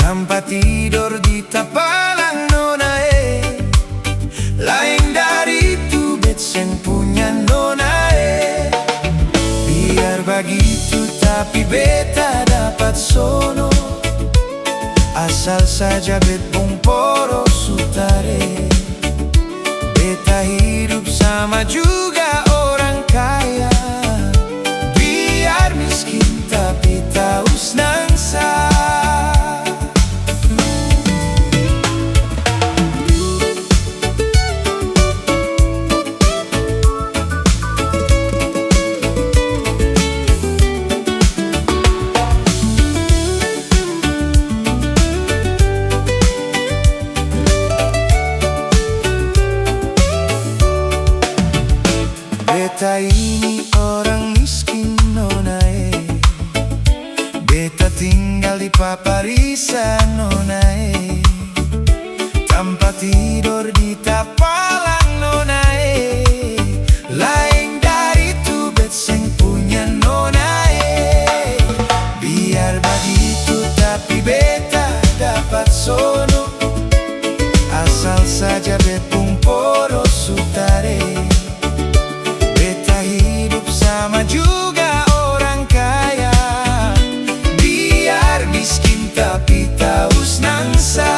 tanpa tidur di tapalang nona lain dari tubet yang punya nona biar begitu tapi beta dapat sono asal saja bet bung poros sutare. Beta hidup sama juga orang kaya, biar miskin tapi tahu senangsa. Beta ini orang miskin nona beta tinggal di paparisan nona tanpa tidur di tapalang nona lain dari tubet yang punya nona biar begitu tapi beta dapat sono asal saja bet pung poros sutare. Sama juga orang kaya, biar miskin tapi tahu senangsa.